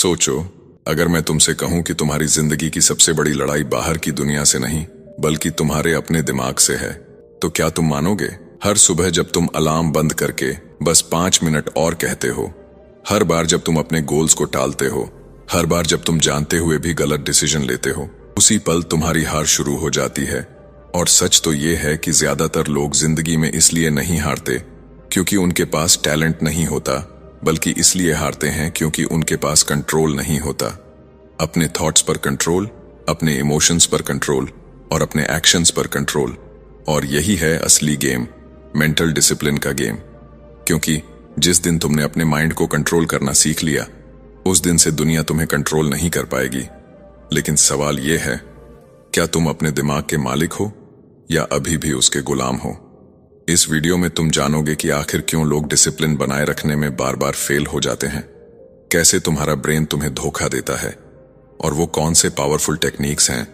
सोचो, अगर मैं तुमसे कहूं कि तुम्हारी जिंदगी की सबसे बड़ी लड़ाई बाहर की दुनिया से नहीं बल्कि तुम्हारे अपने दिमाग से है, तो क्या तुम मानोगे? हर सुबह जब तुम अलार्म बंद करके बस 5 मिनट और कहते हो, हर बार जब तुम अपने गोल्स को टालते हो, हर बार जब तुम जानते हुए भी गलत डिसीजन लेते हो, उसी पल तुम्हारी हार शुरू हो जाती है। और सच तो ये है कि ज्यादातर लोग जिंदगी में इसलिए नहीं हारते क्योंकि उनके पास टैलेंट नहीं होता, बल्कि इसलिए हारते हैं क्योंकि उनके पास कंट्रोल नहीं होता। अपने थॉट्स पर कंट्रोल, अपने इमोशंस पर कंट्रोल और अपने एक्शंस पर कंट्रोल। और यही है असली गेम, मेंटल डिसिप्लिन का गेम। क्योंकि जिस दिन तुमने अपने माइंड को कंट्रोल करना सीख लिया, उस दिन से दुनिया तुम्हें कंट्रोल नहीं कर पाएगी। लेकिन सवाल यह है, क्या तुम अपने दिमाग के मालिक हो या अभी भी उसके गुलाम हो? इस वीडियो में तुम जानोगे कि आखिर क्यों लोग डिसिप्लिन बनाए रखने में बार बार फेल हो जाते हैं, कैसे तुम्हारा ब्रेन तुम्हें धोखा देता है, और वो कौन से पावरफुल टेक्निक्स हैं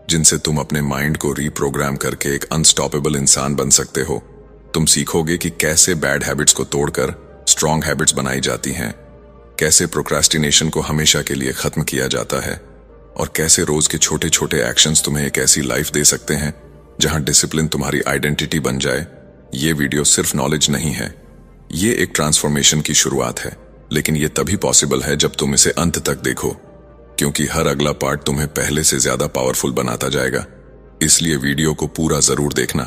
जिनसे तुम अपने माइंड को रीप्रोग्राम करके एक अनस्टॉपेबल इंसान बन सकते हो। तुम सीखोगे कि कैसे बैड हैबिट्स को तोड़कर स्ट्रॉन्ग हैबिट्स बनाई जाती हैं, कैसे प्रोक्रास्टिनेशन को हमेशा के लिए खत्म किया जाता है, और कैसे रोज के छोटे छोटे एक्शंस तुम्हें एक ऐसी लाइफ दे सकते हैं जहां डिसिप्लिन तुम्हारी आइडेंटिटी बन जाए। ये वीडियो सिर्फ नॉलेज नहीं है, ये एक ट्रांसफॉर्मेशन की शुरुआत है। लेकिन ये तभी पॉसिबल है जब तुम इसे अंत तक देखो, क्योंकि हर अगला पार्ट तुम्हें पहले से ज्यादा पावरफुल बनाता जाएगा। इसलिए वीडियो को पूरा जरूर देखना।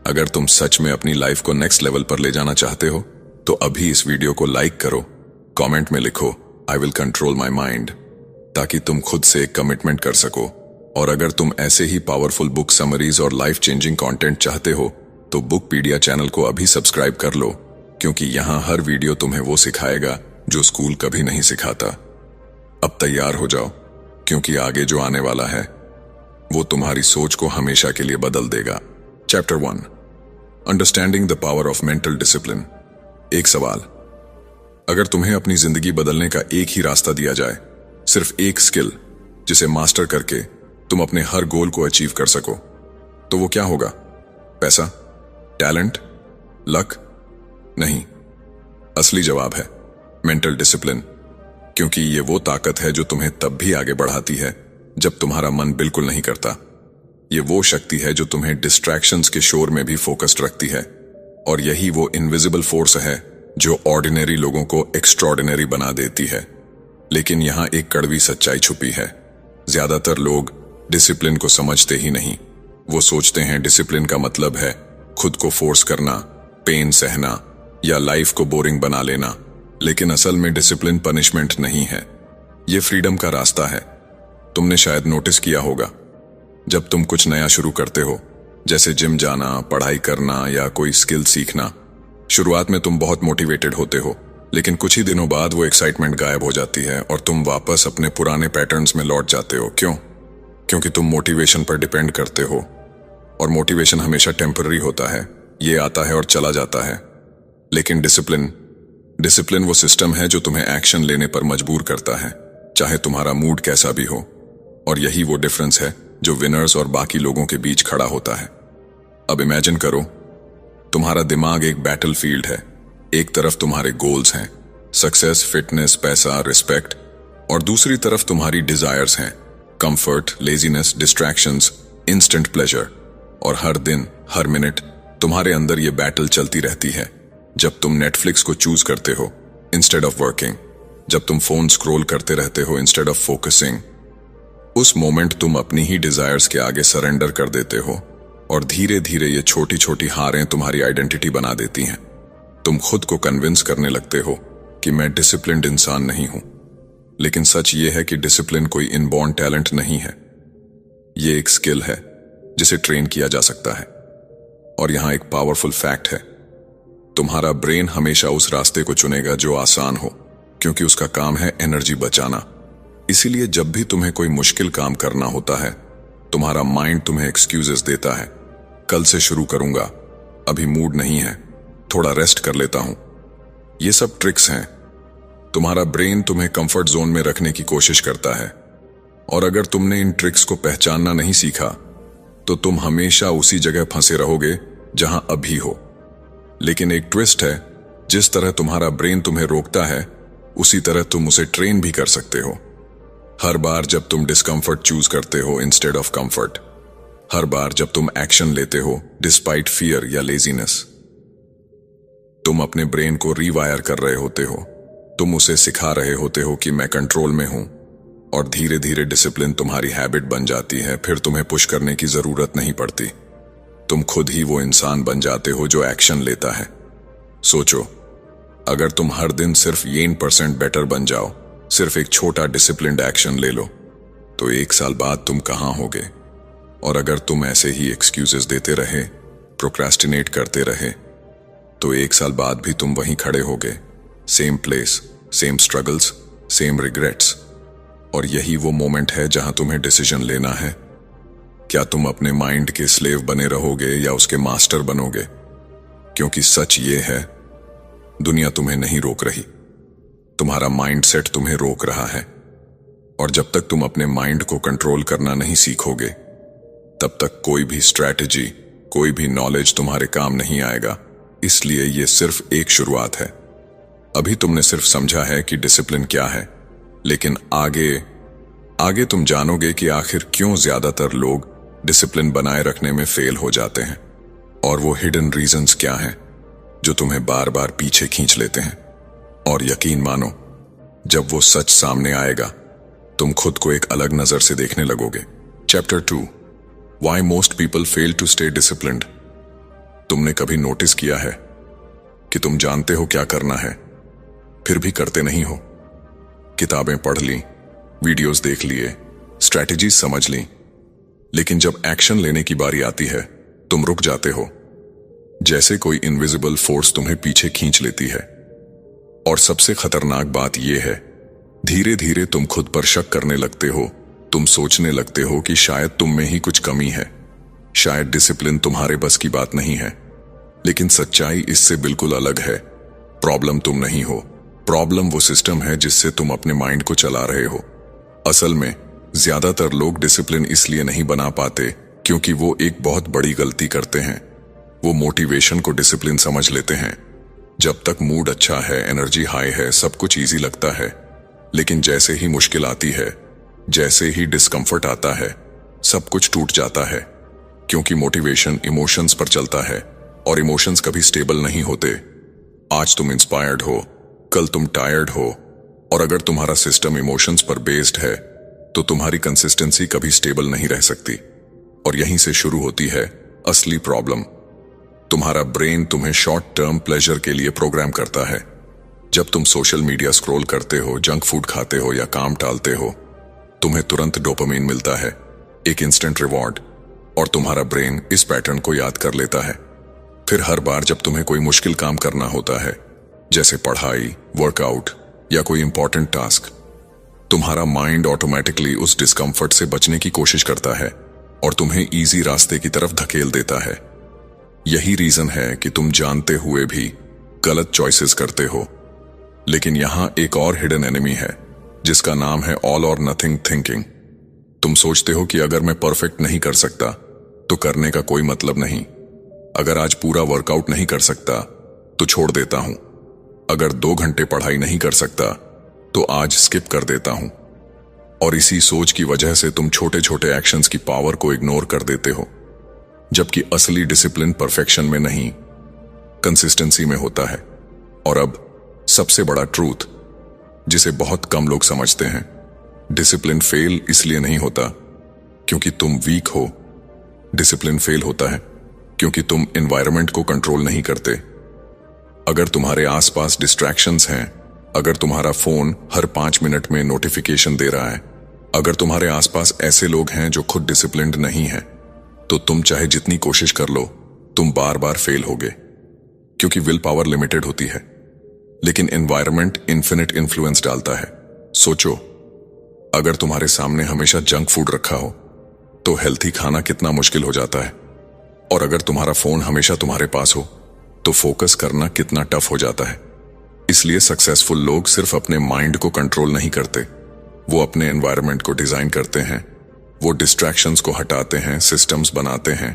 अगर तुम सच में अपनी लाइफ को नेक्स्ट लेवल पर ले जाना चाहते हो, तो अभी इस वीडियो को लाइक करो, कमेंट में लिखो I will control my mind, ताकि तुम खुद से एक कमिटमेंट कर सको। और अगर तुम ऐसे ही पावरफुल बुक समरीज और लाइफ चेंजिंग कंटेंट चाहते हो, तो बुकपीडिया चैनल को अभी सब्सक्राइब कर लो, क्योंकि यहाँ हर वीडियो तुम्हें वो सिखाएगा जो स्कूल कभी नहीं सिखाता। अब तैयार हो जाओ, क्योंकि आगे जो आने वाला है वो तुम्हारी सोच को हमेशा के लिए बदल देगा। Chapter 1, understanding the power of mental discipline. एक सवाल, अगर तुम्हें अपनी जिंदगी बदलने का एक ही रास्ता दिया जाए, सिर्फ एक स्किल जिसे मास्टर करके तुम अपने हर गोल को अचीव कर सको, तो वो क्या होगा? पैसा, टैलेंट, लक? नहीं, असली जवाब है मेंटल डिसिप्लिन। क्योंकि ये वो ताकत है जो तुम्हें तब भी आगे बढ़ाती है जब तुम्हारा मन बिल्कुल नहीं करता। ये वो शक्ति है जो तुम्हें डिस्ट्रैक्शंस के शोर में भी फोकस्ड रखती है। और यही वो इनविजिबल फोर्स है जो ऑर्डिनरी लोगों को एक्स्ट्रॉर्डिनरी बना देती है। लेकिन यहां एक कड़वी सच्चाई छुपी है। ज्यादातर लोग डिसिप्लिन को समझते ही नहीं। वो सोचते हैं डिसिप्लिन का मतलब है खुद को फोर्स करना, पेन सहना या लाइफ को बोरिंग बना लेना। लेकिन असल में डिसिप्लिन पनिशमेंट नहीं है, ये फ्रीडम का रास्ता है। तुमने शायद नोटिस किया होगा, जब तुम कुछ नया शुरू करते हो, जैसे जिम जाना, पढ़ाई करना या कोई स्किल सीखना, शुरुआत में तुम बहुत मोटिवेटेड होते हो, लेकिन कुछ ही दिनों बाद वो एक्साइटमेंट गायब हो जाती है और तुम वापस अपने पुराने पैटर्न्स में लौट जाते हो। क्यों? क्योंकि तुम मोटिवेशन पर डिपेंड करते हो, और मोटिवेशन हमेशा टेम्पररी होता है, ये आता है और चला जाता है। लेकिन डिसिप्लिन वो सिस्टम है जो तुम्हें एक्शन लेने पर मजबूर करता है, चाहे तुम्हारा मूड कैसा भी हो। और यही वो डिफरेंस है जो विनर्स और बाकी लोगों के बीच खड़ा होता है। अब इमेजिन करो, तुम्हारा दिमाग एक बैटल फील्ड है। एक तरफ तुम्हारे गोल्स हैं, सक्सेस, फिटनेस, पैसा, रिस्पेक्ट, और दूसरी तरफ तुम्हारी डिजायर्स हैं, comfort, laziness, distractions, instant pleasure. और हर दिन, हर मिनट तुम्हारे अंदर ये बैटल चलती रहती है। जब तुम नेटफ्लिक्स को चूज करते हो इंस्टेड ऑफ वर्किंग, जब तुम फोन स्क्रॉल करते रहते हो इंस्टेड ऑफ फोकसिंग, उस मोमेंट तुम अपनी ही डिजायर्स के आगे सरेंडर कर देते हो। और धीरे धीरे ये छोटी छोटी हारें तुम्हारी आइडेंटिटी बना देती हैं। तुम खुद को कन्विंस करने लगते हो कि मैं डिसिप्लिन्ड इंसान नहीं हूं। लेकिन सच ये है कि डिसिप्लिन कोई इनबॉर्न टैलेंट नहीं है, ये एक स्किल है जिसे ट्रेन किया जा सकता है। और यहां एक पावरफुल फैक्ट है, तुम्हारा ब्रेन हमेशा उस रास्ते को चुनेगा जो आसान हो, क्योंकि उसका काम है एनर्जी बचाना। इसीलिए जब भी तुम्हें कोई मुश्किल काम करना होता है, तुम्हारा माइंड तुम्हें एक्सक्यूजेस देता है। कल से शुरू करूंगा, अभी मूड नहीं है, थोड़ा रेस्ट कर लेता हूं। ये सब ट्रिक्स हैं। तुम्हारा ब्रेन तुम्हें कंफर्ट जोन में रखने की कोशिश करता है। और अगर तुमने इन ट्रिक्स को पहचानना नहीं सीखा, तो तुम हमेशा उसी जगह फंसे रहोगे जहां अभी हो। लेकिन एक ट्विस्ट है, जिस तरह तुम्हारा ब्रेन तुम्हें रोकता है, उसी तरह तुम उसे ट्रेन भी कर सकते हो। हर बार जब तुम डिस्कम्फर्ट चूज करते हो इंस्टेड ऑफ कंफर्ट, हर बार जब तुम एक्शन लेते हो डिस्पाइट फियर या लेजीनेस, तुम अपने ब्रेन को रीवायर कर रहे होते हो। तुम उसे सिखा रहे होते हो कि मैं कंट्रोल में हूं, और धीरे धीरे डिसिप्लिन तुम्हारी हैबिट बन जाती है। फिर तुम्हें पुश करने की जरूरत नहीं पड़ती। तुम खुद ही वो इंसान बन जाते हो जो एक्शन लेता है। सोचो, अगर तुम हर दिन सिर्फ 1% बेटर बन जाओ, सिर्फ एक छोटा डिसिप्लिन्ड एक्शन ले लो, तो 1 साल बाद तुम कहां होगे? और अगर तुम ऐसे ही एक्सक्यूजेस देते रहे, प्रोक्रेस्टिनेट करते रहे, तो 1 साल बाद भी तुम वहीं खड़े होगे। Same place, same struggles, same regrets. और यही वो मोमेंट है जहां तुम्हें डिसीजन लेना है। क्या तुम अपने माइंड के स्लेव बने रहोगे या उसके मास्टर बनोगे? क्योंकि सच ये है, दुनिया तुम्हें नहीं रोक रही, तुम्हारा माइंडसेट तुम्हें रोक रहा है। और जब तक तुम अपने माइंड को कंट्रोल करना नहीं सीखोगे, तब तक कोई भी स्ट्रैटेजी, कोई भी नॉलेज तुम्हारे काम नहीं आएगा। इसलिए ये सिर्फ एक शुरुआत है। अभी तुमने सिर्फ समझा है कि डिसिप्लिन क्या है, लेकिन आगे तुम जानोगे कि आखिर क्यों ज्यादातर लोग डिसिप्लिन बनाए रखने में फेल हो जाते हैं, और वो हिडन रीजंस क्या हैं जो तुम्हें बार बार पीछे खींच लेते हैं। और यकीन मानो, जब वो सच सामने आएगा, तुम खुद को एक अलग नजर से देखने लगोगे। Chapter 2, why most people fail to stay disciplined. तुमने कभी नोटिस किया है कि तुम जानते हो क्या करना है, फिर भी करते नहीं हो? किताबें पढ़ ली, वीडियोस देख लिए, स्ट्रैटेजीज समझ ली, लेकिन जब एक्शन लेने की बारी आती है, तुम रुक जाते हो, जैसे कोई इनविजिबल फोर्स तुम्हें पीछे खींच लेती है। और सबसे खतरनाक बात यह है, धीरे धीरे तुम खुद पर शक करने लगते हो। तुम सोचने लगते हो कि शायद तुम में ही कुछ कमी है, शायद डिसिप्लिन तुम्हारे बस की बात नहीं है। लेकिन सच्चाई इससे बिल्कुल अलग है। प्रॉब्लम तुम नहीं हो, प्रॉब्लम वो सिस्टम है जिससे तुम अपने माइंड को चला रहे हो। असल में ज्यादातर लोग डिसिप्लिन इसलिए नहीं बना पाते क्योंकि वो एक बहुत बड़ी गलती करते हैं। वो मोटिवेशन को डिसिप्लिन समझ लेते हैं। जब तक मूड अच्छा है, एनर्जी हाई है, सब कुछ इजी लगता है। लेकिन जैसे ही मुश्किल आती है, जैसे ही डिस्कंफर्ट आता है, सब कुछ टूट जाता है। क्योंकि मोटिवेशन इमोशंस पर चलता है, और इमोशंस कभी स्टेबल नहीं होते। आज तुम इंस्पायर्ड हो, कल तुम टायर्ड हो, और अगर तुम्हारा सिस्टम इमोशंस पर बेस्ड है, तो तुम्हारी कंसिस्टेंसी कभी स्टेबल नहीं रह सकती। और यहीं से शुरू होती है असली प्रॉब्लम। तुम्हारा ब्रेन तुम्हें शॉर्ट टर्म प्लेजर के लिए प्रोग्राम करता है। जब तुम सोशल मीडिया स्क्रॉल करते हो, जंक फूड खाते हो या काम टालते हो, तुम्हें तुरंत डोपामिन मिलता है, एक इंस्टेंट रिवॉर्ड, और तुम्हारा ब्रेन इस पैटर्न को याद कर लेता है। फिर हर बार जब तुम्हें कोई मुश्किल काम करना होता है, जैसे पढ़ाई, वर्कआउट या कोई इंपॉर्टेंट टास्क, तुम्हारा माइंड ऑटोमेटिकली उस डिस्कम्फर्ट से बचने की कोशिश करता है और तुम्हें इजी रास्ते की तरफ धकेल देता है। यही रीजन है कि तुम जानते हुए भी गलत चॉइसेस करते हो। लेकिन यहां एक और हिडन एनिमी है, जिसका नाम है ऑल और नथिंग थिंकिंग। तुम सोचते हो कि अगर मैं परफेक्ट नहीं कर सकता तो करने का कोई मतलब नहीं। अगर आज पूरा वर्कआउट नहीं कर सकता तो छोड़ देता हूं। अगर 2 घंटे पढ़ाई नहीं कर सकता तो आज स्किप कर देता हूं। और इसी सोच की वजह से तुम छोटे छोटे एक्शंस की पावर को इग्नोर कर देते हो। जबकि असली डिसिप्लिन परफेक्शन में नहीं, कंसिस्टेंसी में होता है। और अब सबसे बड़ा ट्रूथ, जिसे बहुत कम लोग समझते हैं, डिसिप्लिन फेल इसलिए नहीं होता क्योंकि तुम वीक हो। डिसिप्लिन फेल होता है क्योंकि तुम एनवायरनमेंट को कंट्रोल नहीं करते। अगर तुम्हारे आसपास डिस्ट्रैक्शंस हैं, अगर तुम्हारा फोन हर 5 मिनट में नोटिफिकेशन दे रहा है, अगर तुम्हारे आसपास ऐसे लोग हैं जो खुद डिसिप्लिन्ड नहीं हैं, तो तुम चाहे जितनी कोशिश कर लो, तुम बार बार फेल होगे। क्योंकि विल पावर लिमिटेड होती है, लेकिन एनवायरनमेंट इन्फिनिट इन्फ्लुएंस डालता है। सोचो, अगर तुम्हारे सामने हमेशा जंक फूड रखा हो तो हेल्थी खाना कितना मुश्किल हो जाता है। और अगर तुम्हारा फोन हमेशा तुम्हारे पास हो तो फोकस करना कितना टफ हो जाता है। इसलिए सक्सेसफुल लोग सिर्फ अपने माइंड को कंट्रोल नहीं करते, वो अपने एनवायरनमेंट को डिजाइन करते हैं। वो डिस्ट्रैक्शंस को हटाते हैं, सिस्टम्स बनाते हैं,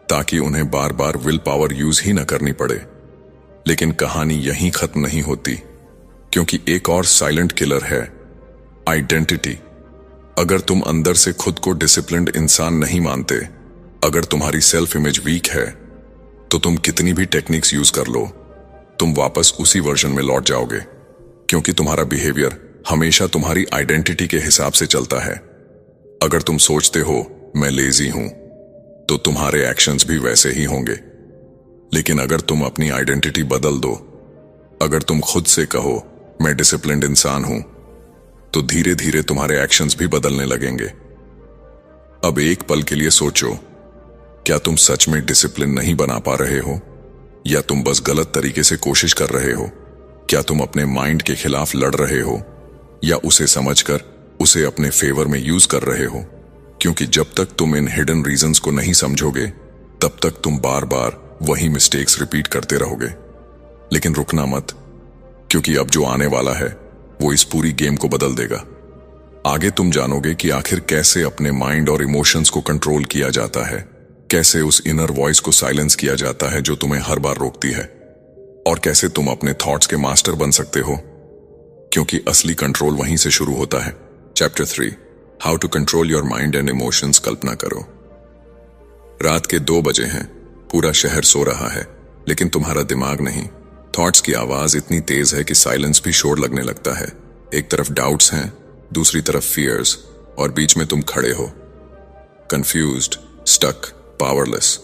ताकि उन्हें बार बार विल पावर यूज ही न करनी पड़े। लेकिन कहानी यहीं खत्म नहीं होती, क्योंकि एक और साइलेंट किलर है आइडेंटिटी। अगर तुम अंदर से खुद को डिसिप्लिन्ड इंसान नहीं मानते, अगर तुम्हारी सेल्फ इमेज वीक है, तो तुम कितनी भी टेक्निक्स यूज कर लो, तुम वापस उसी वर्जन में लौट जाओगे, क्योंकि तुम्हारा बिहेवियर हमेशा तुम्हारी आइडेंटिटी के हिसाब से चलता है। अगर तुम सोचते हो मैं लेजी हूं, तो तुम्हारे एक्शंस भी वैसे ही होंगे। लेकिन अगर तुम अपनी आइडेंटिटी बदल दो, अगर तुम खुद से कहो मैं डिसिप्लिन्ड इंसान हूं, तो धीरे धीरे तुम्हारे एक्शंस भी बदलने लगेंगे। अब एक पल के लिए सोचो, क्या तुम सच में डिसिप्लिन नहीं बना पा रहे हो, या तुम बस गलत तरीके से कोशिश कर रहे हो? क्या तुम अपने माइंड के खिलाफ लड़ रहे हो, या उसे समझकर उसे अपने फेवर में यूज कर रहे हो? क्योंकि जब तक तुम इन हिडन रीजंस को नहीं समझोगे, तब तक तुम बार बार वही मिस्टेक्स रिपीट करते रहोगे। लेकिन रुकना मत, क्योंकि अब जो आने वाला है वो इस पूरी गेम को बदल देगा। आगे तुम जानोगे कि आखिर कैसे अपने माइंड और इमोशंस को कंट्रोल किया जाता है, कैसे उस इनर वॉइस को साइलेंस किया जाता है जो तुम्हें हर बार रोकती है, और कैसे तुम अपने थॉट्स के मास्टर बन सकते हो, क्योंकि असली कंट्रोल वहीं से शुरू होता है। Chapter 3, how to control your mind and emotions. कल्पना करो, रात के 2 बजे हैं, पूरा शहर सो रहा है, लेकिन तुम्हारा दिमाग नहीं। थॉट्स की आवाज इतनी तेज है कि साइलेंस भी शोर लगने लगता है। एक तरफ डाउट्स हैं, दूसरी तरफ फियर्स, और बीच में तुम खड़े हो, कंफ्यूज्ड, स्टक, पावरलेस।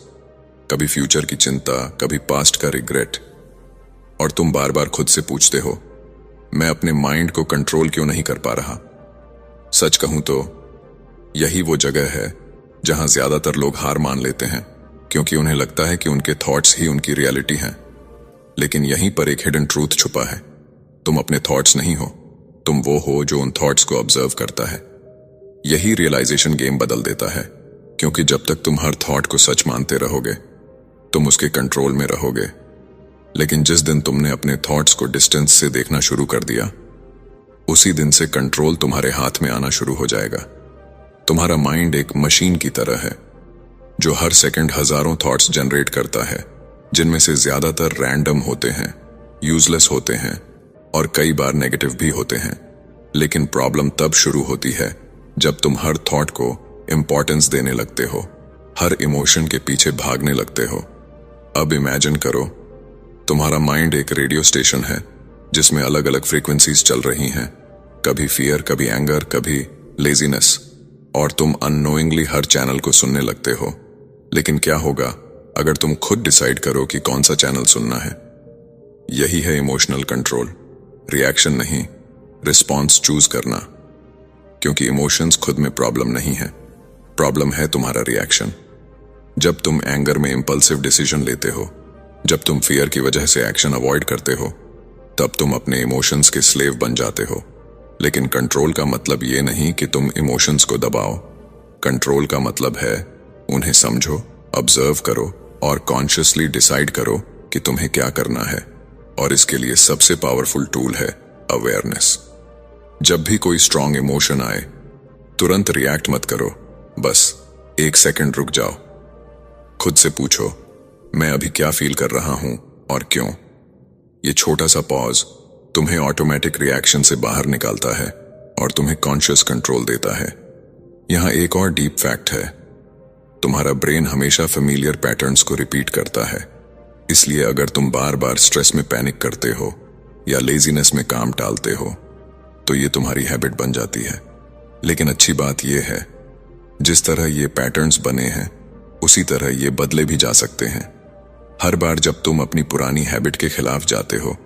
कभी फ्यूचर की चिंता, कभी पास्ट का रिग्रेट, और तुम बार बार खुद से पूछते हो, मैं अपने माइंड को कंट्रोल क्यों नहीं कर पा रहा? सच कहूं तो यही वो जगह है जहां ज्यादातर लोग हार मान लेते हैं, क्योंकि उन्हें लगता है कि उनके थॉट्स ही उनकी रियलिटी हैं। लेकिन यहीं पर एक हिडन ट्रूथ छुपा है। तुम अपने थॉट्स नहीं हो, तुम वो हो जो उन थॉट्स को ऑब्जर्व करता है। यही रियलाइजेशन गेम बदल देता है, क्योंकि जब तक तुम हर थॉट को सच मानते रहोगे, तुम उसके कंट्रोल में रहोगे। लेकिन जिस दिन तुमने अपने थॉट्स को डिस्टेंस से देखना शुरू कर दिया, उसी दिन से कंट्रोल तुम्हारे हाथ में आना शुरू हो जाएगा। तुम्हारा माइंड एक मशीन की तरह है, जो हर सेकंड हजारों थॉट्स जनरेट करता है, जिनमें से ज्यादातर रैंडम होते हैं, यूजलेस होते हैं, और कई बार नेगेटिव भी होते हैं। लेकिन प्रॉब्लम तब शुरू होती है जब तुम हर थॉट को इंपॉर्टेंस देने लगते हो, हर इमोशन के पीछे भागने लगते हो। अब इमेजिन करो, तुम्हारा माइंड एक रेडियो स्टेशन है जिसमें अलग अलग फ्रीक्वेंसीज चल रही हैं, कभी फियर, कभी एंगर, कभी लेजीनेस, और तुम अननोइंगली हर चैनल को सुनने लगते हो। लेकिन क्या होगा अगर तुम खुद डिसाइड करो कि कौन सा चैनल सुनना है? यही है इमोशनल कंट्रोल। रिएक्शन नहीं, रिस्पॉन्स चूज करना। क्योंकि इमोशंस खुद में प्रॉब्लम नहीं है, प्रॉब्लम है तुम्हारा रिएक्शन। जब तुम एंगर में इंपल्सिव डिसीजन लेते हो, जब तुम फियर की वजह से एक्शन अवॉइड करते हो, तब तुम अपने इमोशंस के स्लेव बन जाते हो। लेकिन कंट्रोल का मतलब ये नहीं कि तुम इमोशंस को दबाओ। कंट्रोल का मतलब है उन्हें समझो, ऑब्जर्व करो, और कॉन्शियसली डिसाइड करो कि तुम्हें क्या करना है। और इसके लिए सबसे पावरफुल टूल है अवेयरनेस। जब भी कोई स्ट्रॉन्ग इमोशन आए, तुरंत रिएक्ट मत करो, बस 1 सेकंड रुक जाओ। खुद से पूछो, मैं अभी क्या फील कर रहा हूं और क्यों? ये छोटा सा पॉज तुम्हें ऑटोमेटिक रिएक्शन से बाहर निकालता है और तुम्हें कॉन्शियस कंट्रोल देता है। यहां एक और डीप फैक्ट है, तुम्हारा ब्रेन हमेशा फेमिलियर पैटर्न्स को रिपीट करता है। इसलिए अगर तुम बार बार स्ट्रेस में पैनिक करते हो या लेजीनेस में काम टालते हो, तो ये तुम्हारी हैबिट बन जाती है। लेकिन अच्छी बात यह है, जिस तरह ये पैटर्न्स बने हैं, उसी तरह ये बदले भी जा सकते हैं। हर बार जब तुम अपनी पुरानी हैबिट के खिलाफ जाते हो,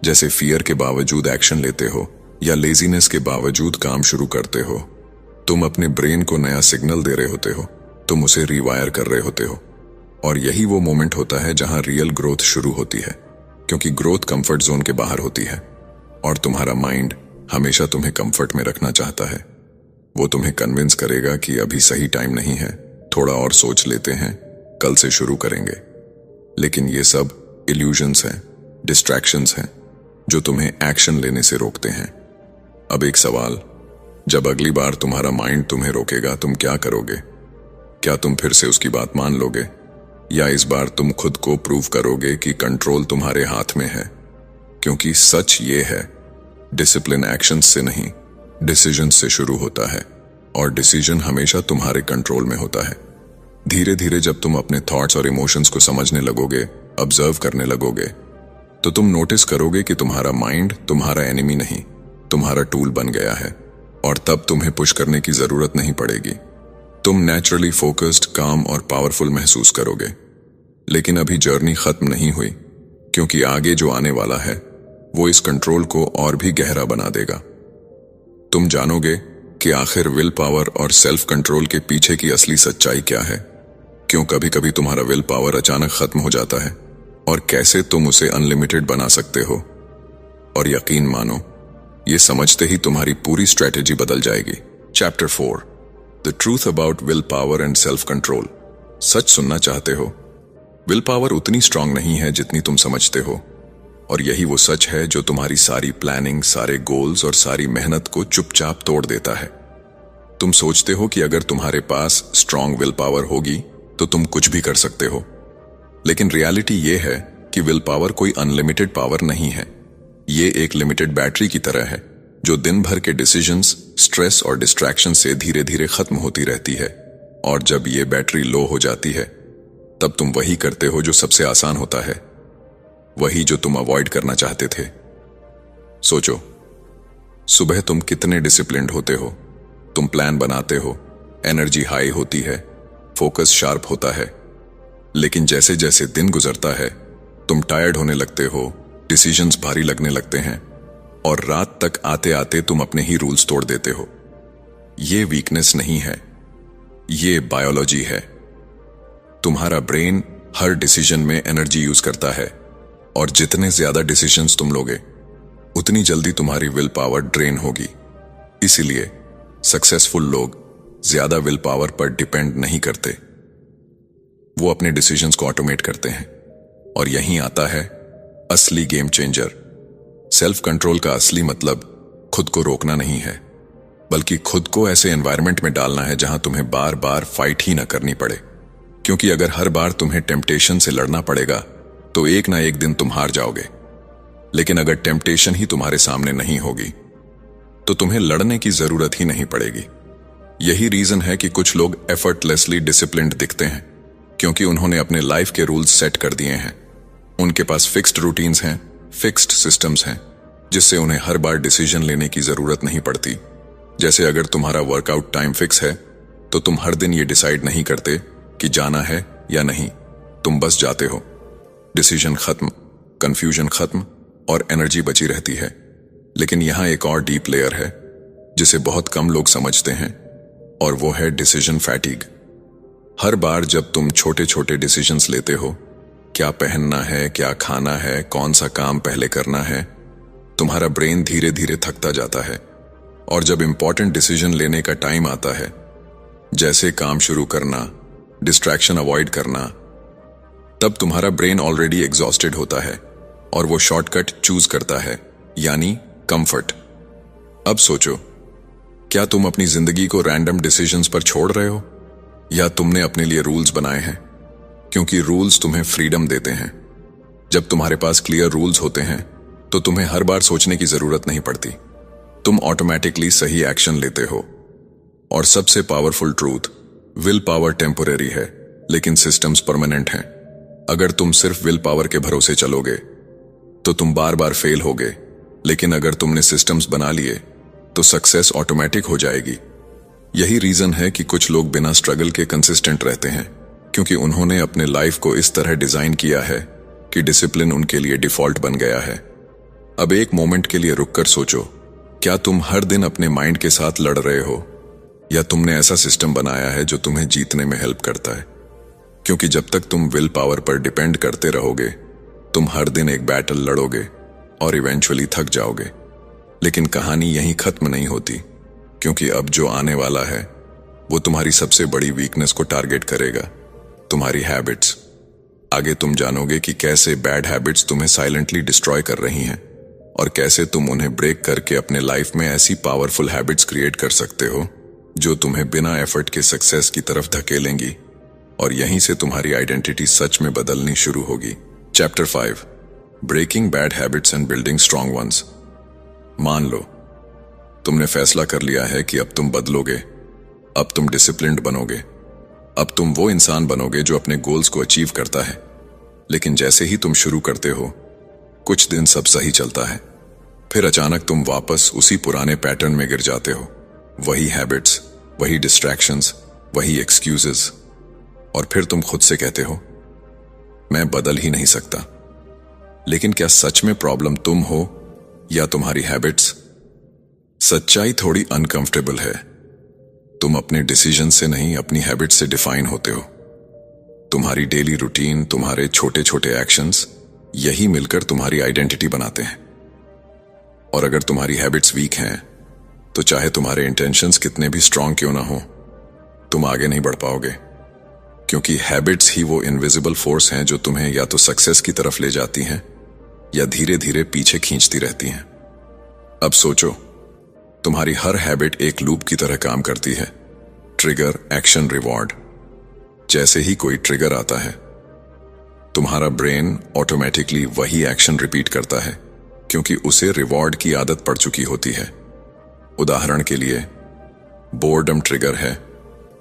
जैसे फियर के बावजूद एक्शन लेते हो या लेजीनेस के बावजूद काम शुरू करते हो, तुम अपने ब्रेन को नया सिग्नल दे रहे होते हो, तुम उसे रिवायर कर रहे होते हो। और यही वो मोमेंट होता है जहां रियल ग्रोथ शुरू होती है, क्योंकि ग्रोथ कंफर्ट जोन के बाहर होती है, और तुम्हारा माइंड हमेशा तुम्हें कंफर्ट में रखना चाहता है। वो तुम्हें कन्विंस करेगा कि अभी सही टाइम नहीं है, थोड़ा और सोच लेते हैं, कल से शुरू करेंगे। लेकिन ये सब इल्यूजन्स हैं, डिस्ट्रैक्शंस हैं, जो तुम्हें एक्शन लेने से रोकते हैं। अब एक सवाल, जब अगली बार तुम्हारा माइंड तुम्हें रोकेगा, तुम क्या करोगे? क्या तुम फिर से उसकी बात मान लोगे, या इस बार तुम खुद को प्रूव करोगे कि कंट्रोल तुम्हारे हाथ में है? क्योंकि सच ये है, डिसिप्लिन एक्शंस से नहीं, डिसीजन से शुरू होता है, और डिसीजन हमेशा तुम्हारे कंट्रोल में होता है। धीरे धीरे जब तुम अपने थॉट्स और इमोशंस को समझने लगोगे, ऑब्जर्व करने लगोगे, तो तुम नोटिस करोगे कि तुम्हारा माइंड तुम्हारा एनिमी नहीं, तुम्हारा टूल बन गया है, और तब तुम्हें पुश करने की जरूरत नहीं पड़ेगी। तुम नेचुरली फोकस्ड, काम और पावरफुल महसूस करोगे। लेकिन अभी जर्नी खत्म नहीं हुई, क्योंकि आगे जो आने वाला है वो इस कंट्रोल को और भी गहरा बना देगा। तुम जानोगे कि आखिर विल पावर और सेल्फ कंट्रोल के पीछे की असली सच्चाई क्या है, क्यों कभी कभी तुम्हारा विल पावर अचानक खत्म हो जाता है, और कैसे तुम उसे अनलिमिटेड बना सकते हो। और यकीन मानो, ये समझते ही तुम्हारी पूरी स्ट्रेटेजी बदल जाएगी। Chapter 4, the truth about will power and self control. सच सुनना चाहते हो? विल पावर उतनी स्ट्रांग नहीं है जितनी तुम समझते हो, और यही वो सच है जो तुम्हारी सारी प्लानिंग, सारे गोल्स और सारी मेहनत को चुपचाप तोड़ देता है। तुम सोचते हो कि अगर तुम्हारे पास स्ट्रांग विल पावर होगी तो तुम कुछ भी कर सकते हो, लेकिन रियलिटी ये है कि विल पावर कोई अनलिमिटेड पावर नहीं है। ये एक लिमिटेड बैटरी की तरह है, जो दिन भर के डिसीजंस, स्ट्रेस और डिस्ट्रैक्शन से धीरे धीरे खत्म होती रहती है। और जब ये बैटरी लो हो जाती है, तब तुम वही करते हो जो सबसे आसान होता है, वही जो तुम अवॉइड करना चाहते थे। सोचो, सुबह तुम कितने डिसिप्लिन्ड होते हो, तुम प्लान बनाते हो, एनर्जी हाई होती है, फोकस शार्प होता है। लेकिन जैसे जैसे दिन गुजरता है, तुम टायर्ड होने लगते हो, डिसीजंस भारी लगने लगते हैं, और रात तक आते आते तुम अपने ही रूल्स तोड़ देते हो। ये वीकनेस नहीं है, ये बायोलॉजी है। तुम्हारा ब्रेन हर डिसीजन में एनर्जी यूज करता है, और जितने ज्यादा डिसीजंस तुम लोगे, उतनी जल्दी तुम्हारी विल पावर ड्रेन होगी। इसीलिए सक्सेसफुल लोग ज्यादा विल पावर पर डिपेंड नहीं करते, वो अपने डिसीजंस को ऑटोमेट करते हैं। और यहीं आता है असली गेम चेंजर। सेल्फ कंट्रोल का असली मतलब खुद को रोकना नहीं है, बल्कि खुद को ऐसे एनवायरनमेंट में डालना है जहां तुम्हें बार बार फाइट ही ना करनी पड़े। क्योंकि अगर हर बार तुम्हें टेम्पटेशन से लड़ना पड़ेगा तो एक ना एक दिन तुम हार जाओगे। लेकिन अगर टेम्पटेशन ही तुम्हारे सामने नहीं होगी तो तुम्हें लड़ने की जरूरत ही नहीं पड़ेगी। यही रीजन है कि कुछ लोग एफर्टलेसली डिसिप्लिन्ड दिखते हैं, क्योंकि उन्होंने अपने लाइफ के रूल्स सेट कर दिए हैं। उनके पास फिक्स्ड रूटीन्स हैं, फिक्स्ड सिस्टम्स हैं, जिससे उन्हें हर बार डिसीजन लेने की जरूरत नहीं पड़ती। जैसे अगर तुम्हारा वर्कआउट टाइम फिक्स है, तो तुम हर दिन ये डिसाइड नहीं करते कि जाना है या नहीं, तुम बस जाते हो। डिसीजन खत्म, कंफ्यूजन खत्म, और एनर्जी बची रहती है। लेकिन यहां एक और डीप लेयर है जिसे बहुत कम लोग समझते हैं, और वो है डिसीजन फैटीग। हर बार जब तुम छोटे छोटे डिसीजंस लेते हो, क्या पहनना है, क्या खाना है, कौन सा काम पहले करना है, तुम्हारा ब्रेन धीरे धीरे थकता जाता है। और जब इंपॉर्टेंट डिसीजन लेने का टाइम आता है, जैसे काम शुरू करना, डिस्ट्रैक्शन अवॉइड करना, तब तुम्हारा ब्रेन ऑलरेडी एग्जॉस्टेड होता है और वो शॉर्टकट चूज करता है, यानी कंफर्ट। अब सोचो, क्या तुम अपनी जिंदगी को रैंडम डिसीजंस पर छोड़ रहे हो, या तुमने अपने लिए रूल्स बनाए हैं? क्योंकि रूल्स तुम्हें फ्रीडम देते हैं। जब तुम्हारे पास क्लियर रूल्स होते हैं तो तुम्हें हर बार सोचने की जरूरत नहीं पड़ती, तुम ऑटोमेटिकली सही एक्शन लेते हो। और सबसे powerful truth, will power temporary है, लेकिन सिस्टम्स परमानेंट हैं। अगर तुम सिर्फ विल पावर के भरोसे चलोगे तो तुम बार बार फेल होगे, लेकिन अगर तुमने सिस्टम्स बना लिए तो सक्सेस ऑटोमेटिक हो जाएगी। यही रीजन है कि कुछ लोग बिना स्ट्रगल के कंसिस्टेंट रहते हैं, क्योंकि उन्होंने अपने लाइफ को इस तरह डिजाइन किया है कि डिसिप्लिन उनके लिए डिफॉल्ट बन गया है। अब एक मोमेंट के लिए रुककर सोचो, क्या तुम हर दिन अपने माइंड के साथ लड़ रहे हो, या तुमने ऐसा सिस्टम बनाया है जो तुम्हें जीतने में हेल्प करता है? क्योंकि जब तक तुम विल पावर पर डिपेंड करते रहोगे, तुम हर दिन एक बैटल लड़ोगे और इवेंचुअली थक जाओगे। लेकिन कहानी यहीं खत्म नहीं होती, क्योंकि अब जो आने वाला है वो तुम्हारी सबसे बड़ी वीकनेस को टारगेट करेगा, तुम्हारी हैबिट्स। आगे तुम जानोगे कि कैसे बैड हैबिट्स तुम्हें साइलेंटली डिस्ट्रॉय कर रही हैं, और कैसे तुम उन्हें ब्रेक करके अपने लाइफ में ऐसी पावरफुल हैबिट्स क्रिएट कर सकते हो जो तुम्हें बिना एफर्ट के सक्सेस की तरफ धकेलेंगी, और यहीं से तुम्हारी आइडेंटिटी सच में बदलनी शुरू होगी। Chapter 5, breaking bad habits and building strong ones. मान लो तुमने फैसला कर लिया है कि अब तुम बदलोगे, अब तुम डिसिप्लिन्ड बनोगे, अब तुम वो इंसान बनोगे जो अपने गोल्स को अचीव करता है। लेकिन जैसे ही तुम शुरू करते हो, कुछ दिन सब सही चलता है, फिर अचानक तुम वापस उसी पुराने पैटर्न में गिर जाते हो। वही हैबिट्स, वही डिस्ट्रैक्शंस, वही एक्सक्यूजेस, और फिर तुम खुद से कहते हो मैं बदल ही नहीं सकता। लेकिन क्या सच में प्रॉब्लम तुम हो या तुम्हारी हैबिट्स? सच्चाई थोड़ी अनकंफर्टेबल है। तुम अपने डिसीजन से नहीं, अपनी हैबिट से डिफाइन होते हो। तुम्हारी डेली रूटीन, तुम्हारे छोटे छोटे एक्शंस, यही मिलकर तुम्हारी आइडेंटिटी बनाते हैं। और अगर तुम्हारी हैबिट्स वीक हैं, तो चाहे तुम्हारे इंटेंशंस कितने भी स्ट्रांग क्यों ना हो, तुम आगे नहीं बढ़ पाओगे। क्योंकि हैबिट्स ही वो इनविजिबल फोर्स हैं जो तुम्हें या तो सक्सेस की तरफ ले जाती हैं या धीरे धीरे पीछे खींचती रहती हैं। अब सोचो, तुम्हारी हर हैबिट एक लूप की तरह काम करती है। Trigger, action, reward. जैसे ही कोई ट्रिगर आता है, तुम्हारा ब्रेन ऑटोमेटिकली वही एक्शन रिपीट करता है, क्योंकि उसे रिवॉर्ड की आदत पड़ चुकी होती है। उदाहरण के लिए, बोर्डम ट्रिगर है,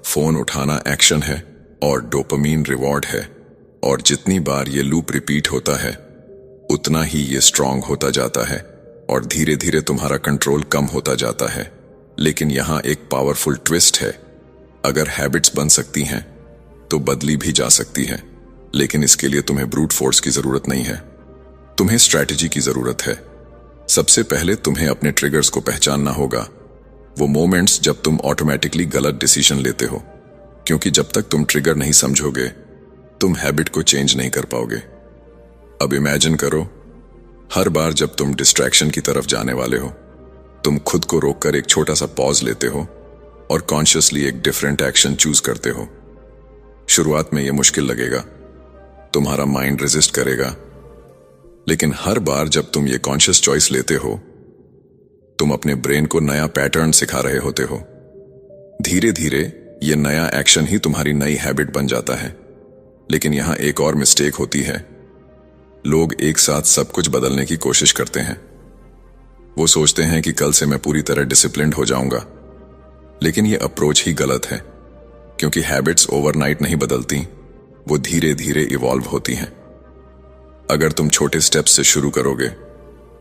फोन उठाना एक्शन है, और डोपामीन रिवॉर्ड है। और जितनी बार ये लूप रिपीट होता है, उतना ही ये स्ट्रांग होता जाता है और धीरे धीरे तुम्हारा कंट्रोल कम होता जाता है। लेकिन यहां एक पावरफुल ट्विस्ट है। अगर हैबिट्स बन सकती हैं, तो बदली भी जा सकती है। लेकिन इसके लिए तुम्हें ब्रूट फोर्स की जरूरत नहीं है, तुम्हें स्ट्रैटेजी की जरूरत है। सबसे पहले तुम्हें अपने ट्रिगर्स को पहचानना होगा, वो मोमेंट्स जब तुम ऑटोमेटिकली गलत डिसीजन लेते हो। क्योंकि जब तक तुम ट्रिगर नहीं समझोगे, तुम हैबिट को चेंज नहीं कर पाओगे। अब इमेजिन करो, हर बार जब तुम डिस्ट्रैक्शन की तरफ जाने वाले हो, तुम खुद को रोककर एक छोटा सा पॉज लेते हो और कॉन्शियसली एक डिफरेंट एक्शन चूज करते हो। शुरुआत में यह मुश्किल लगेगा, तुम्हारा माइंड रेजिस्ट करेगा, लेकिन हर बार जब तुम ये कॉन्शियस चॉइस लेते हो, तुम अपने ब्रेन को नया पैटर्न सिखा रहे होते हो। धीरे धीरे ये नया एक्शन ही तुम्हारी नई हैबिट बन जाता है। लेकिन यहां एक और मिस्टेक होती है। लोग एक साथ सब कुछ बदलने की कोशिश करते हैं। वो सोचते हैं कि कल से मैं पूरी तरह डिसिप्लिन्ड हो जाऊंगा, लेकिन ये अप्रोच ही गलत है। क्योंकि हैबिट्स ओवरनाइट नहीं बदलती, वो धीरे धीरे इवॉल्व होती हैं। अगर तुम छोटे स्टेप्स से शुरू करोगे,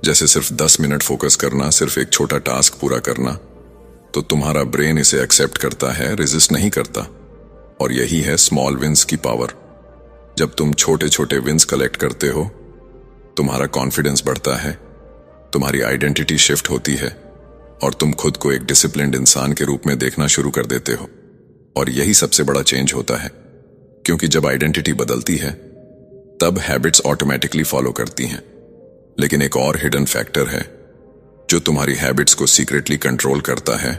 जैसे सिर्फ 10 मिनट फोकस करना, सिर्फ एक छोटा टास्क पूरा करना, तो तुम्हारा ब्रेन इसे एक्सेप्ट करता है, रेजिस्ट नहीं करता। और यही है स्मॉल विंस की पावर। जब तुम छोटे छोटे विंस कलेक्ट करते हो, तुम्हारा कॉन्फिडेंस बढ़ता है, तुम्हारी आइडेंटिटी शिफ्ट होती है, और तुम खुद को एक डिसिप्लिन्ड इंसान के रूप में देखना शुरू कर देते हो। और यही सबसे बड़ा चेंज होता है। क्योंकि जब आइडेंटिटी बदलती है, तब हैबिट्स ऑटोमेटिकली फॉलो करती हैं। लेकिन एक और हिडन फैक्टर है जो तुम्हारी हैबिट्स को सीक्रेटली कंट्रोल करता है,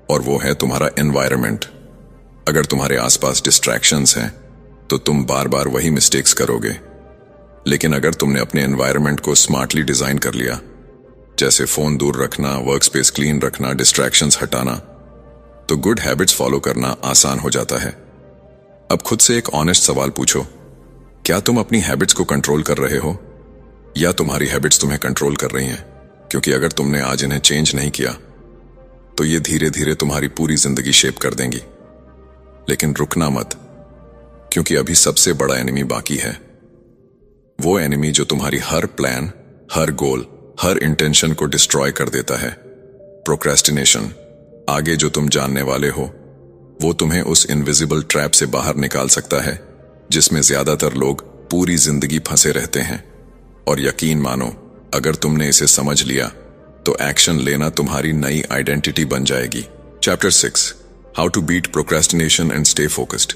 और वो है तुम्हारा एनवायरनमेंट। अगर तुम्हारे आसपास डिस्ट्रैक्शंस हैं, तो तुम बार बार वही मिस्टेक्स करोगे। लेकिन अगर तुमने अपने एनवायरनमेंट को स्मार्टली डिजाइन कर लिया, जैसे फोन दूर रखना, वर्क स्पेस क्लीन रखना, डिस्ट्रैक्शंस हटाना, तो गुड हैबिट्स फॉलो करना आसान हो जाता है। अब खुद से एक ऑनेस्ट सवाल पूछो, क्या तुम अपनी हैबिट्स को कंट्रोल कर रहे हो या तुम्हारी हैबिट्स तुम्हें कंट्रोल कर रही हैं? क्योंकि अगर तुमने आज इन्हें चेंज नहीं किया, तो ये धीरे धीरे तुम्हारी पूरी जिंदगी शेप कर देंगी। लेकिन रुकना मत, क्योंकि अभी सबसे बड़ा एनिमी बाकी है। वो एनिमी जो तुम्हारी हर प्लान, हर गोल, हर इंटेंशन को डिस्ट्रॉय कर देता है, प्रोक्रेस्टिनेशन। आगे जो तुम जानने वाले हो, वो तुम्हें उस इनविजिबल ट्रैप से बाहर निकाल सकता है, जिसमें ज्यादातर लोग पूरी जिंदगी फंसे रहते हैं। और यकीन मानो, अगर तुमने इसे समझ लिया, तो एक्शन लेना तुम्हारी नई आइडेंटिटी बन जाएगी। Chapter 6, how to beat procrastination and stay focused.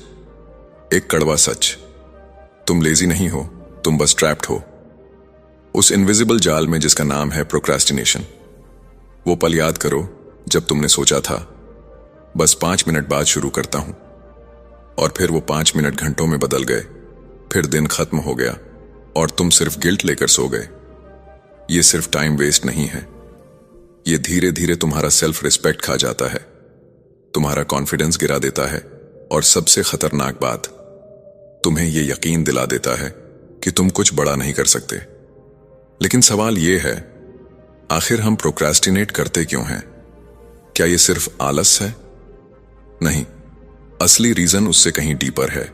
एक कड़वा सच, तुम लेजी नहीं हो, तुम बस ट्रैप्ड हो उस इनविजिबल जाल में जिसका नाम है प्रोक्रेस्टिनेशन। वो पल याद करो जब तुमने सोचा था, बस 5 मिनट बाद शुरू करता हूं, और फिर वो 5 मिनट घंटों में बदल गए। फिर दिन खत्म हो गया और तुम सिर्फ गिल्ट लेकर सो गए। ये सिर्फ टाइम वेस्ट नहीं है, ये धीरे धीरे तुम्हारा सेल्फ रिस्पेक्ट खा जाता है, तुम्हारा कॉन्फिडेंस गिरा देता है, और सबसे खतरनाक बात, तुम्हें यह यकीन दिला देता है कि तुम कुछ बड़ा नहीं कर सकते। लेकिन सवाल यह है, आखिर हम प्रोक्रेस्टिनेट करते क्यों हैं? क्या ये सिर्फ आलस है? नहीं, असली रीजन उससे कहीं डीपर है।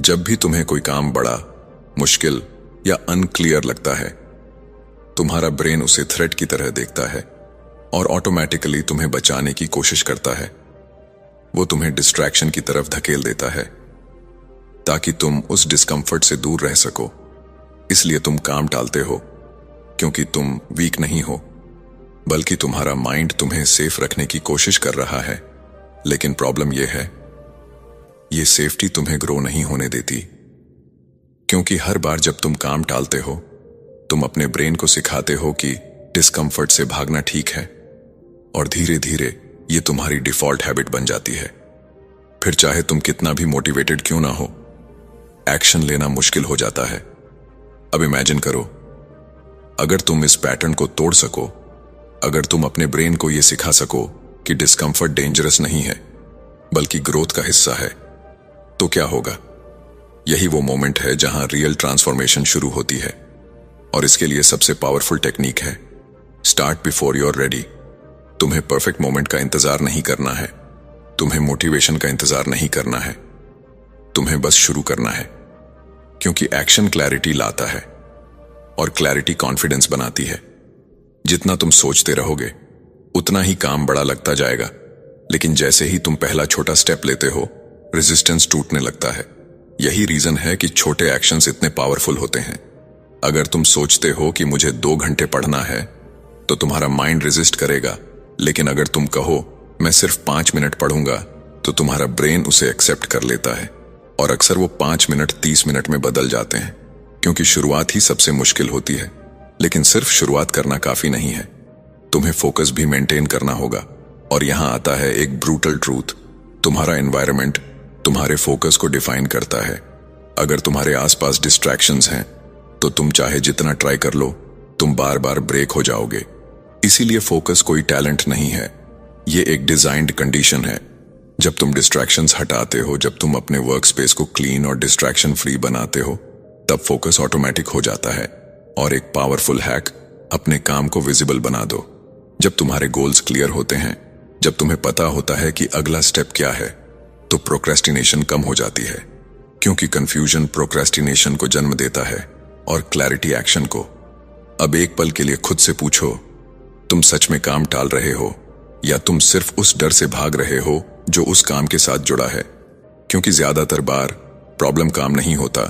जब भी तुम्हें कोई काम बड़ा, मुश्किल या अनक्लियर लगता है, तुम्हारा ब्रेन उसे थ्रेट की तरह देखता है और ऑटोमेटिकली तुम्हें बचाने की कोशिश करता है। वो तुम्हें डिस्ट्रैक्शन की तरफ धकेल देता है ताकि तुम उस डिस्कंफर्ट से दूर रह सको। इसलिए तुम काम टालते हो, क्योंकि तुम वीक नहीं हो, बल्कि तुम्हारा माइंड तुम्हें सेफ रखने की कोशिश कर रहा है। लेकिन प्रॉब्लम यह है, ये सेफ्टी तुम्हें ग्रो नहीं होने देती, क्योंकि हर बार जब तुम काम टालते हो, तुम अपने ब्रेन को सिखाते हो कि डिस्कंफर्ट से भागना ठीक है, और धीरे धीरे ये तुम्हारी डिफॉल्ट हैबिट बन जाती है। फिर चाहे तुम कितना भी मोटिवेटेड क्यों ना हो, एक्शन लेना मुश्किल हो जाता है। अब इमेजिन करो, अगर तुम इस पैटर्न को तोड़ सको, अगर तुम अपने ब्रेन को यह सिखा सको कि डिस्कंफर्ट डेंजरस नहीं है बल्कि ग्रोथ का हिस्सा है, तो क्या होगा? यही वो मोमेंट है जहां रियल ट्रांसफॉर्मेशन शुरू होती है। और इसके लिए सबसे पावरफुल टेक्निक है start before you are ready. तुम्हें परफेक्ट मोमेंट का इंतजार नहीं करना है, तुम्हें मोटिवेशन का इंतजार नहीं करना है, तुम्हें बस शुरू करना है। क्योंकि एक्शन क्लैरिटी लाता है और क्लैरिटी कॉन्फिडेंस बनाती है। जितना तुम सोचते रहोगे उतना ही काम बड़ा लगता जाएगा, लेकिन जैसे ही तुम पहला छोटा स्टेप लेते हो, रेजिस्टेंस टूटने लगता है। यही रीजन है कि छोटे एक्शंस इतने पावरफुल होते हैं। अगर तुम सोचते हो कि मुझे 2 घंटे पढ़ना है, तो तुम्हारा माइंड रेजिस्ट करेगा। लेकिन अगर तुम कहो मैं सिर्फ 5 मिनट पढ़ूंगा, तो तुम्हारा ब्रेन उसे एक्सेप्ट कर लेता है। और अक्सर वो 5 मिनट 30 मिनट में बदल जाते हैं, क्योंकि शुरुआत ही सबसे मुश्किल होती है। लेकिन सिर्फ शुरुआत करना काफी नहीं है, तुम्हें फोकस भी मेंटेन करना होगा। और यहां आता है एक ब्रूटल ट्रूथ, तुम्हारा एनवायरनमेंट तुम्हारे फोकस को डिफाइन करता है। अगर तुम्हारे आसपास डिस्ट्रैक्शंस हैं, तो तुम चाहे जितना ट्राई कर लो, तुम बार बार ब्रेक हो जाओगे। इसीलिए फोकस कोई टैलेंट नहीं है, ये एक डिजाइन्ड कंडीशन है। जब तुम डिस्ट्रैक्शंस हटाते हो, जब तुम अपने वर्क स्पेस को क्लीन और डिस्ट्रैक्शन फ्री बनाते हो, तब फोकस ऑटोमेटिक हो जाता है। और एक पावरफुल हैक, अपने काम को विजिबल बना दो। जब तुम्हारे गोल्स क्लियर होते हैं, जब तुम्हें पता होता है कि अगला स्टेप क्या है, तो प्रोक्रेस्टिनेशन कम हो जाती है। क्योंकि कंफ्यूजन प्रोक्रेस्टिनेशन को जन्म देता है और क्लैरिटी एक्शन को। अब एक पल के लिए खुद से पूछो, तुम सच में काम टाल रहे हो या तुम सिर्फ उस डर से भाग रहे हो जो उस काम के साथ जुड़ा है? क्योंकि ज्यादातर बार प्रॉब्लम काम नहीं होता,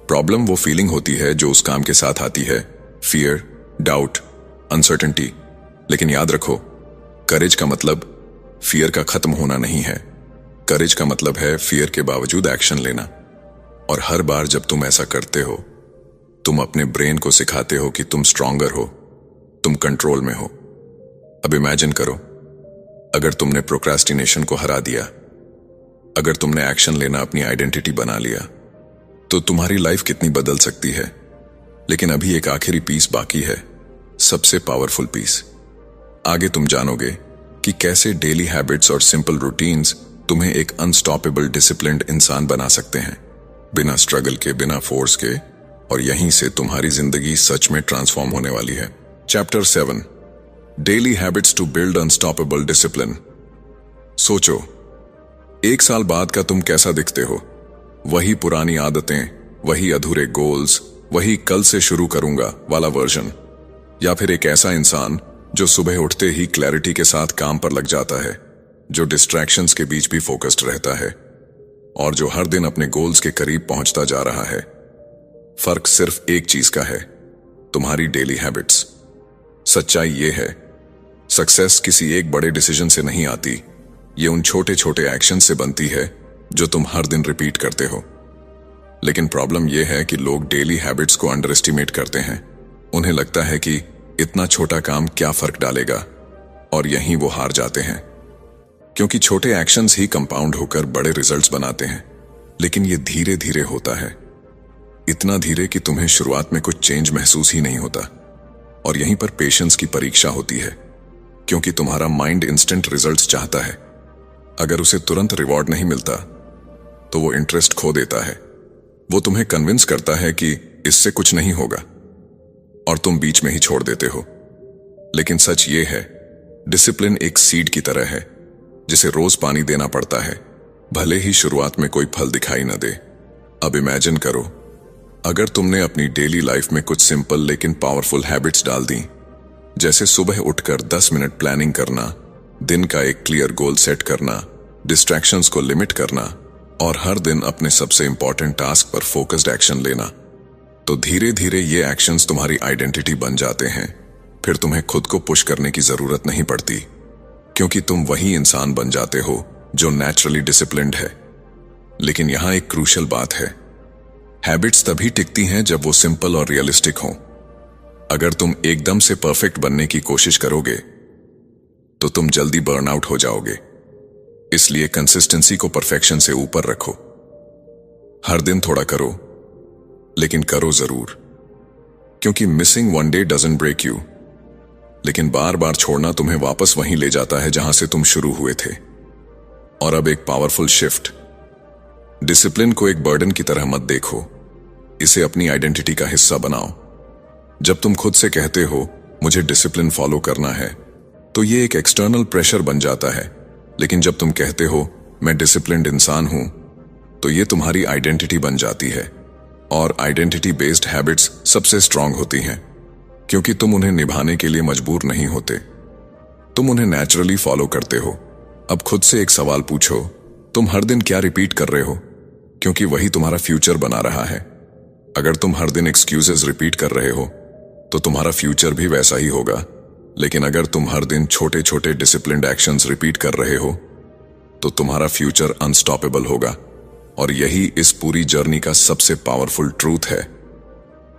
प्रॉब्लम वो फीलिंग होती है जो उस काम के साथ आती है। Fear, doubt, uncertainty. लेकिन याद रखो, करेज का मतलब फियर का खत्म होना नहीं है। करेज का मतलब है फियर के बावजूद एक्शन लेना। और हर बार जब तुम ऐसा करते हो, तुम अपने ब्रेन को सिखाते हो कि तुम स्ट्रॉन्गर हो, तुम कंट्रोल में हो। अब इमेजिन करो, अगर तुमने प्रोक्रेस्टिनेशन को हरा दिया, अगर तुमने एक्शन लेना अपनी आइडेंटिटी बना लिया, तो तुम्हारी लाइफ कितनी बदल सकती है। लेकिन अभी एक आखिरी पीस बाकी है, सबसे पावरफुल पीस। आगे तुम जानोगे कि कैसे डेली हैबिट्स और सिंपल रूटीन्स तुम्हें एक अनस्टॉपेबल डिसिप्लिन्ड इंसान बना सकते हैं, बिना स्ट्रगल के, बिना फोर्स के। और यहीं से तुम्हारी जिंदगी सच में ट्रांसफॉर्म होने वाली है। Chapter 7, daily habits to build unstoppable discipline. सोचो, 1 साल बाद का तुम कैसा दिखते हो? वही पुरानी आदतें, वही अधूरे गोल्स, वही कल से शुरू करूंगा वाला वर्जन? या फिर एक ऐसा इंसान जो सुबह उठते ही क्लैरिटी के साथ काम पर लग जाता है, जो डिस्ट्रैक्शंस के बीच भी फोकस्ड रहता है, और जो हर दिन अपने गोल्स के करीब पहुंचता जा रहा है? फर्क सिर्फ एक चीज का है, तुम्हारी डेली हैबिट्स। सच्चाई ये है, सक्सेस किसी एक बड़े डिसीजन से नहीं आती, ये उन छोटे छोटे एक्शन से बनती है जो तुम हर दिन रिपीट करते हो। लेकिन प्रॉब्लम यह है कि लोग डेली हैबिट्स को अंडर एस्टिमेट करते हैं। उन्हें लगता है कि इतना छोटा काम क्या फर्क डालेगा, और यहीं वो हार जाते हैं। क्योंकि छोटे एक्शंस ही कंपाउंड होकर बड़े रिजल्ट्स बनाते हैं। लेकिन ये धीरे धीरे होता है, इतना धीरे कि तुम्हें शुरुआत में कुछ चेंज महसूस ही नहीं होता। और यहीं पर पेशेंस की परीक्षा होती है, क्योंकि तुम्हारा माइंड इंस्टेंट रिजल्ट्स चाहता है। अगर उसे तुरंत रिवॉर्ड नहीं मिलता, तो वो इंटरेस्ट खो देता है। वो तुम्हें कन्विंस करता है कि इससे कुछ नहीं होगा, और तुम बीच में ही छोड़ देते हो। लेकिन सच ये है, डिसिप्लिन एक सीड की तरह है जिसे रोज पानी देना पड़ता है, भले ही शुरुआत में कोई फल दिखाई न दे। अब इमेजिन करो, अगर तुमने अपनी डेली लाइफ में कुछ सिंपल लेकिन पावरफुल हैबिट्स डाल दी, जैसे सुबह उठकर 10 मिनट प्लानिंग करना, दिन का एक क्लियर गोल सेट करना, डिस्ट्रैक्शंस को लिमिट करना और हर दिन अपने सबसे इंपॉर्टेंट टास्क पर फोकस्ड एक्शन लेना, तो धीरे धीरे ये एक्शंस तुम्हारी आइडेंटिटी बन जाते हैं। फिर तुम्हें खुद को पुश करने की जरूरत नहीं पड़ती, क्योंकि तुम वही इंसान बन जाते हो जो नेचुरली डिसिप्लिन्ड है। लेकिन यहां एक क्रूशियल बात है, हैबिट्स तभी टिकती हैं जब वो सिंपल और रियलिस्टिक हों। अगर तुम एकदम से परफेक्ट बनने की कोशिश करोगे तो तुम जल्दी बर्नआउट हो जाओगे। इसलिए कंसिस्टेंसी को परफेक्शन से ऊपर रखो। हर दिन थोड़ा करो, लेकिन करो जरूर, क्योंकि missing one day doesn't break you, लेकिन बार बार छोड़ना तुम्हें वापस वहीं ले जाता है जहां से तुम शुरू हुए थे। और अब एक पावरफुल शिफ्ट, डिसिप्लिन को एक बर्डन की तरह मत देखो, इसे अपनी आइडेंटिटी का हिस्सा बनाओ। जब तुम खुद से कहते हो मुझे डिसिप्लिन फॉलो करना है, तो ये एक एक्सटर्नल प्रेशर बन जाता है। लेकिन जब तुम कहते हो मैं डिसिप्लिन्ड इंसान हूं, तो ये तुम्हारी आइडेंटिटी बन जाती है। और आइडेंटिटी बेस्ड हैबिट्स सबसे स्ट्रांग होती हैं, क्योंकि तुम उन्हें निभाने के लिए मजबूर नहीं होते, तुम उन्हें नेचुरली फॉलो करते हो। अब खुद से एक सवाल पूछो, तुम हर दिन क्या रिपीट कर रहे हो, क्योंकि वही तुम्हारा फ्यूचर बना रहा है। अगर तुम हर दिन एक्सक्यूजेस रिपीट कर रहे हो तो तुम्हारा फ्यूचर भी वैसा ही होगा। लेकिन अगर तुम हर दिन छोटे छोटे डिसिप्लिन्ड एक्शंस रिपीट कर रहे हो तो तुम्हारा फ्यूचर अनस्टॉपेबल होगा। और यही इस पूरी जर्नी का सबसे पावरफुल ट्रूथ है।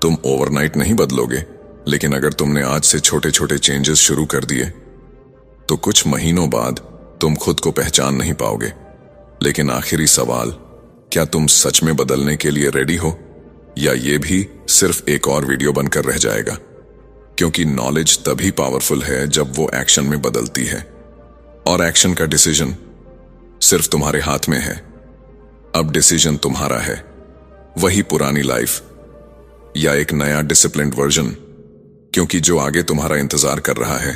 तुम ओवरनाइट नहीं बदलोगे, लेकिन अगर तुमने आज से छोटे छोटे चेंजेस शुरू कर दिए तो कुछ महीनों बाद तुम खुद को पहचान नहीं पाओगे। लेकिन आखिरी सवाल, क्या तुम सच में बदलने के लिए रेडी हो, या ये भी सिर्फ एक और वीडियो बनकर रह जाएगा? क्योंकि नॉलेज तभी पावरफुल है जब वो एक्शन में बदलती है, और एक्शन का डिसीजन सिर्फ तुम्हारे हाथ में है। अब डिसीजन तुम्हारा है, वही पुरानी लाइफ या एक नया डिसिप्लिन्ड वर्जन, क्योंकि जो आगे तुम्हारा इंतजार कर रहा है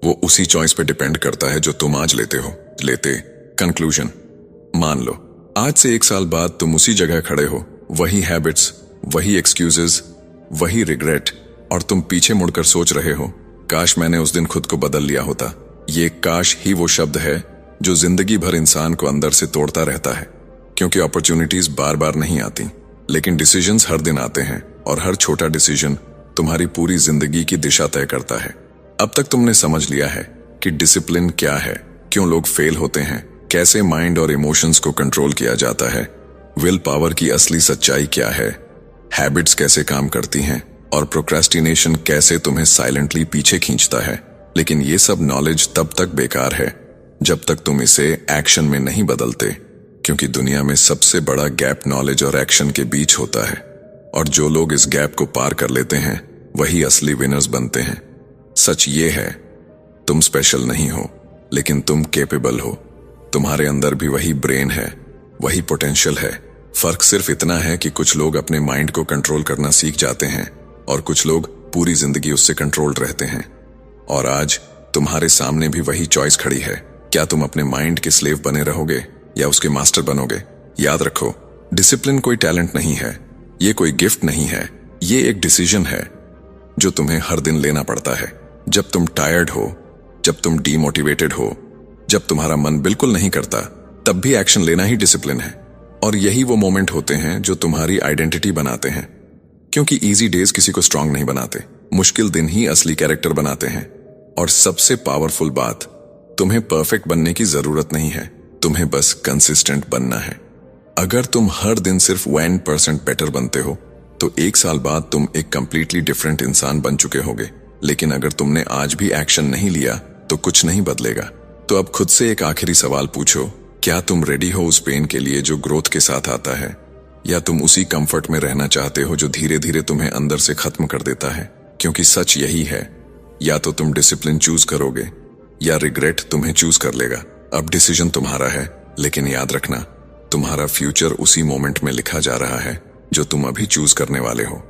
वो उसी चॉइस पे डिपेंड करता है जो तुम आज लेते। कंक्लूजन, मान लो आज से 1 साल बाद तुम उसी जगह खड़े हो, वही हैबिट्स, वही एक्सक्यूजेस, वही रिग्रेट, और तुम पीछे मुड़कर सोच रहे हो, काश मैंने उस दिन खुद को बदल लिया होता। ये काश ही वो शब्द है जो जिंदगी भर इंसान को अंदर से तोड़ता रहता है, क्योंकि अपॉर्चुनिटीज बार बार नहीं आती, लेकिन डिसीजंस हर दिन आते हैं, और हर छोटा डिसीजन तुम्हारी पूरी जिंदगी की दिशा तय करता है। अब तक तुमने समझ लिया है कि डिसिप्लिन क्या है, क्यों लोग फेल होते हैं, कैसे माइंड और इमोशंस को कंट्रोल किया जाता है, विल पावर की असली सच्चाई क्या है, हैबिट्स कैसे काम करती हैं, और प्रोक्रेस्टिनेशन कैसे तुम्हें साइलेंटली पीछे खींचता है। लेकिन ये सब नॉलेज तब तक बेकार है जब तक तुम इसे एक्शन में नहीं बदलते, क्योंकि दुनिया में सबसे बड़ा गैप नॉलेज और एक्शन के बीच होता है, और जो लोग इस गैप को पार कर लेते हैं वही असली विनर्स बनते हैं। सच ये है, तुम स्पेशल नहीं हो, लेकिन तुम केपेबल हो। तुम्हारे अंदर भी वही ब्रेन है, वही पोटेंशियल है। फर्क सिर्फ इतना है कि कुछ लोग अपने माइंड को कंट्रोल करना सीख जाते हैं और कुछ लोग पूरी जिंदगी उससे कंट्रोल्ड रहते हैं। और आज तुम्हारे सामने भी वही चॉइस खड़ी है, क्या तुम अपने माइंड के स्लेव बने रहोगे या उसके मास्टर बनोगे? याद रखो, डिसिप्लिन कोई टैलेंट नहीं है, ये कोई गिफ्ट नहीं है, ये एक डिसीजन है जो तुम्हें हर दिन लेना पड़ता है। जब तुम टायर्ड हो, जब तुम डीमोटिवेटेड हो, जब तुम्हारा मन बिल्कुल नहीं करता, तब भी एक्शन लेना ही डिसिप्लिन है। और यही वो मोमेंट होते हैं जो तुम्हारी आइडेंटिटी बनाते हैं, क्योंकि इजी डेज किसी को स्ट्रांग नहीं बनाते, मुश्किल दिन ही असली कैरेक्टर बनाते हैं। और सबसे पावरफुल बात, तुम्हें परफेक्ट बनने की जरूरत नहीं है, तुम्हें बस कंसिस्टेंट बनना है। अगर तुम हर दिन सिर्फ 1% बेटर बनते हो तो 1 साल बाद तुम एक कंप्लीटली डिफरेंट इंसान बन चुके होगे। लेकिन अगर तुमने आज भी एक्शन नहीं लिया तो कुछ नहीं बदलेगा। तो अब खुद से एक आखिरी सवाल पूछो, क्या तुम रेडी हो उस पेन के लिए जो ग्रोथ के साथ आता है, या तुम उसी कंफर्ट में रहना चाहते हो जो धीरे धीरे तुम्हें अंदर से खत्म कर देता है? क्योंकि सच यही है, या तो तुम डिसिप्लिन चूज करोगे या रिग्रेट तुम्हें चूज कर लेगा। अब डिसीजन तुम्हारा है, लेकिन याद रखना, तुम्हारा फ्यूचर उसी मोमेंट में लिखा जा रहा है जो तुम अभी चूज करने वाले हो।